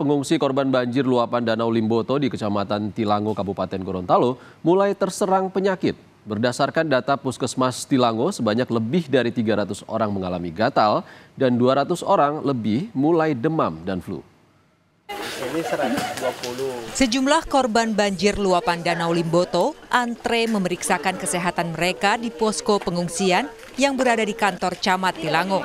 pengungsi korban banjir luapan Danau Limboto di Kecamatan Tilango, Kabupaten Gorontalo mulai terserang penyakit. Berdasarkan data Puskesmas Tilango, sebanyak lebih dari 300 orang mengalami gatal dan 200 orang lebih mulai demam dan flu. Sejumlah korban banjir luapan Danau Limboto antre memeriksakan kesehatan mereka di posko pengungsian yang berada di kantor Camat Tilango.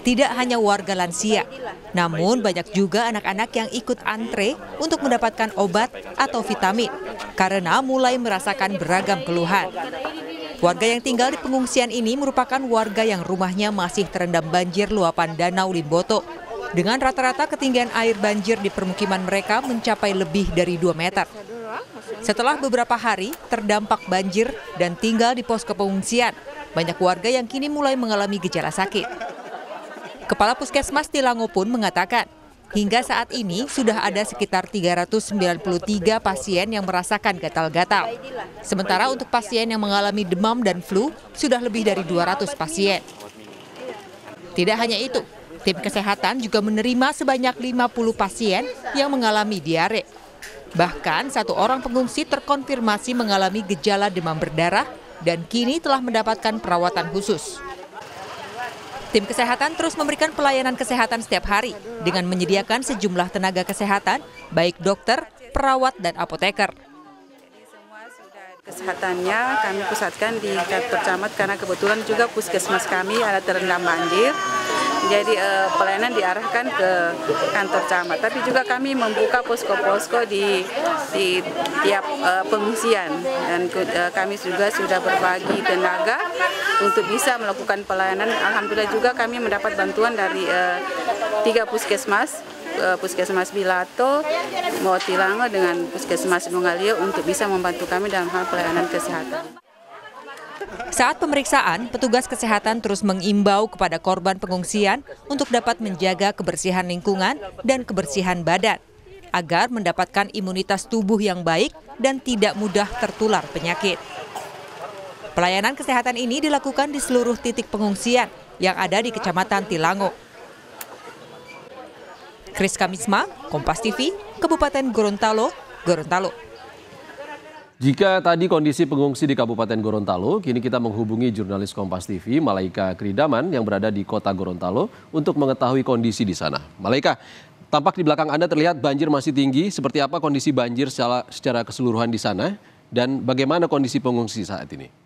Tidak hanya warga lansia, namun banyak juga anak-anak yang ikut antre untuk mendapatkan obat atau vitamin karena mulai merasakan beragam keluhan. Warga yang tinggal di pengungsian ini merupakan warga yang rumahnya masih terendam banjir luapan Danau Limboto. Dengan rata-rata ketinggian air banjir di permukiman mereka mencapai lebih dari 2 meter. Setelah beberapa hari terdampak banjir dan tinggal di posko pengungsian, banyak warga yang kini mulai mengalami gejala sakit. Kepala Puskesmas Tilango pun mengatakan, hingga saat ini sudah ada sekitar 393 pasien yang merasakan gatal-gatal. Sementara untuk pasien yang mengalami demam dan flu, sudah lebih dari 200 pasien. Tidak hanya itu, tim kesehatan juga menerima sebanyak 50 pasien yang mengalami diare. Bahkan satu orang pengungsi terkonfirmasi mengalami gejala demam berdarah dan kini telah mendapatkan perawatan khusus. Tim kesehatan terus memberikan pelayanan kesehatan setiap hari dengan menyediakan sejumlah tenaga kesehatan, baik dokter, perawat, dan apoteker. Kesehatannya kami pusatkan di kantor camat karena kebetulan juga puskesmas kami ada terendam banjir. Jadi pelayanan diarahkan ke kantor camat. Tapi juga kami membuka posko-posko di tiap pengungsian dan kami juga sudah berbagi tenaga untuk bisa melakukan pelayanan. Alhamdulillah juga kami mendapat bantuan dari 3 puskesmas. Puskesmas Bilato, Tilango dengan Puskesmas Nungalio untuk bisa membantu kami dalam hal pelayanan kesehatan. Saat pemeriksaan, petugas kesehatan terus mengimbau kepada korban pengungsian untuk dapat menjaga kebersihan lingkungan dan kebersihan badan, agar mendapatkan imunitas tubuh yang baik dan tidak mudah tertular penyakit. Pelayanan kesehatan ini dilakukan di seluruh titik pengungsian yang ada di Kecamatan Tilango. Kris Kamisma, Kompas TV, Kabupaten Gorontalo, Gorontalo. Jika tadi kondisi pengungsi di Kabupaten Gorontalo, kini kita menghubungi jurnalis Kompas TV, Malaika Kridaman yang berada di kota Gorontalo untuk mengetahui kondisi di sana. Malaika, tampak di belakang Anda terlihat banjir masih tinggi. Seperti apa kondisi banjir secara keseluruhan di sana dan bagaimana kondisi pengungsi saat ini?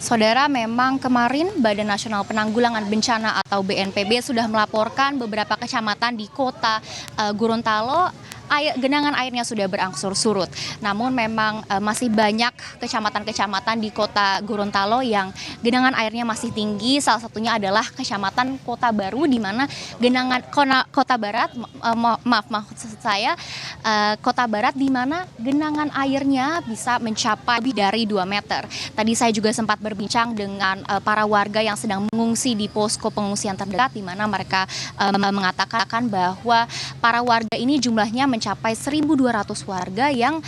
Saudara, memang kemarin Badan Nasional Penanggulangan Bencana atau BNPB sudah melaporkan beberapa kecamatan di kota Gorontalo genangan airnya sudah berangsur surut. Namun memang masih banyak kecamatan-kecamatan di kota Gorontalo yang genangan airnya masih tinggi. Salah satunya adalah Kecamatan Kota Baru di mana genangan Kota Barat, maksud saya Kota Barat di mana genangan airnya bisa mencapai lebih dari 2 meter. Tadi saya juga sempat berbincang dengan para warga yang sedang mengungsi di posko pengungsian terdekat di mana mereka mengatakan bahwa para warga ini jumlahnya mencapai 1.200 warga yang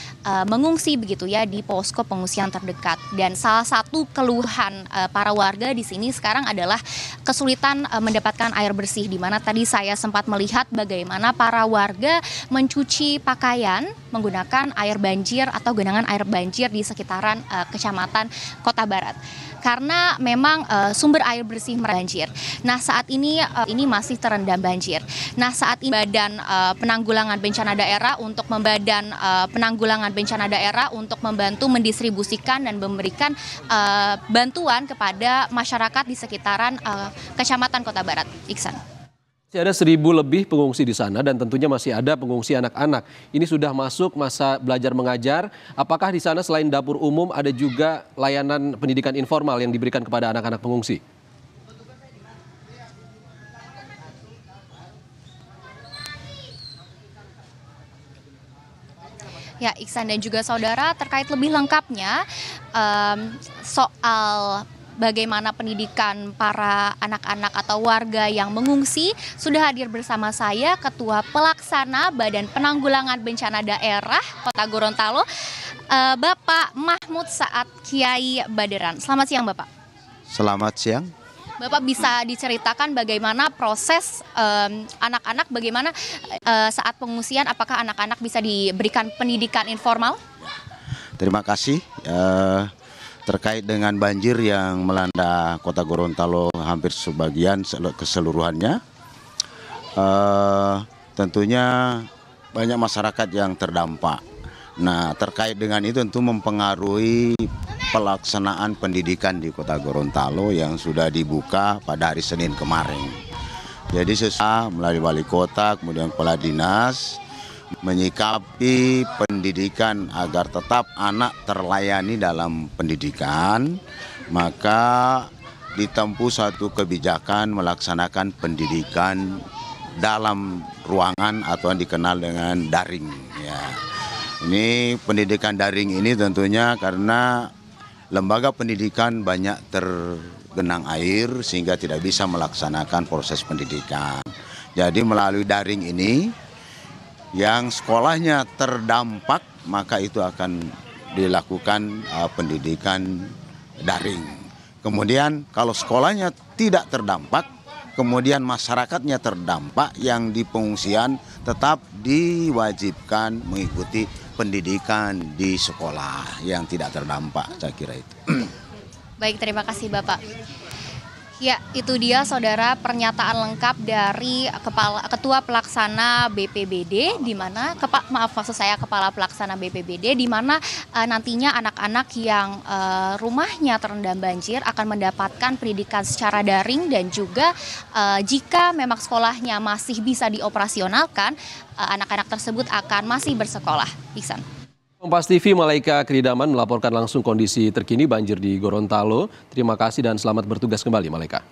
mengungsi begitu ya di posko pengungsian terdekat. Dan salah satu keluhan para warga di sini sekarang adalah kesulitan mendapatkan air bersih, di mana tadi saya sempat melihat bagaimana para warga mencuci pakaian menggunakan air banjir atau genangan air banjir di sekitaran Kecamatan Kota Barat. Karena memang sumber air bersih banjir. Nah, saat ini masih terendam banjir. Nah, saat ini Badan Penanggulangan Bencana Daerah untuk Penanggulangan Bencana Daerah untuk membantu mendistribusikan dan memberikan bantuan kepada masyarakat di sekitaran Kecamatan Kota Barat. Iksan. Ada 1.000 lebih pengungsi di sana dan tentunya masih ada pengungsi anak-anak. Ini sudah masuk masa belajar mengajar. Apakah di sana selain dapur umum ada juga layanan pendidikan informal yang diberikan kepada anak-anak pengungsi? Ya, Iksan dan juga saudara, terkait lebih lengkapnya soal bagaimana pendidikan para anak-anak atau warga yang mengungsi, sudah hadir bersama saya Ketua Pelaksana Badan Penanggulangan Bencana Daerah Kota Gorontalo, Bapak Mahmud Saad Kiai Baderan. Selamat siang Bapak. Selamat siang. Bapak bisa diceritakan bagaimana proses anak-anak, bagaimana saat pengungsian, apakah anak-anak bisa diberikan pendidikan informal? Terima kasih. Terkait dengan banjir yang melanda Kota Gorontalo hampir sebagian keseluruhannya, tentunya banyak masyarakat yang terdampak. Nah, terkait dengan itu tentu mempengaruhi pelaksanaan pendidikan di Kota Gorontalo yang sudah dibuka pada hari Senin kemarin. Jadi sesuai melalui wali kota, kemudian kepala dinas, menyikapi pendidikan agar tetap anak terlayani dalam pendidikan, maka ditempuh satu kebijakan melaksanakan pendidikan dalam ruangan atau yang dikenal dengan daring. Ya. Ini pendidikan daring ini tentunya karena lembaga pendidikan banyak tergenang air sehingga tidak bisa melaksanakan proses pendidikan. Jadi melalui daring ini yang sekolahnya terdampak maka itu akan dilakukan pendidikan daring. Kemudian kalau sekolahnya tidak terdampak, kemudian masyarakatnya terdampak yang di pengungsian tetap diwajibkan mengikuti pendidikan di sekolah yang tidak terdampak, saya kira itu. Baik, terima kasih Bapak. Ya, itu dia saudara pernyataan lengkap dari Ketua Pelaksana BPBD, di mana Kepala Pelaksana BPBD, di mana nantinya anak-anak yang rumahnya terendam banjir akan mendapatkan pendidikan secara daring dan juga jika memang sekolahnya masih bisa dioperasionalkan, anak-anak tersebut akan masih bersekolah. Iksan. Kompas TV Malaika Kridaman melaporkan langsung kondisi terkini banjir di Gorontalo. Terima kasih dan selamat bertugas kembali Malaika.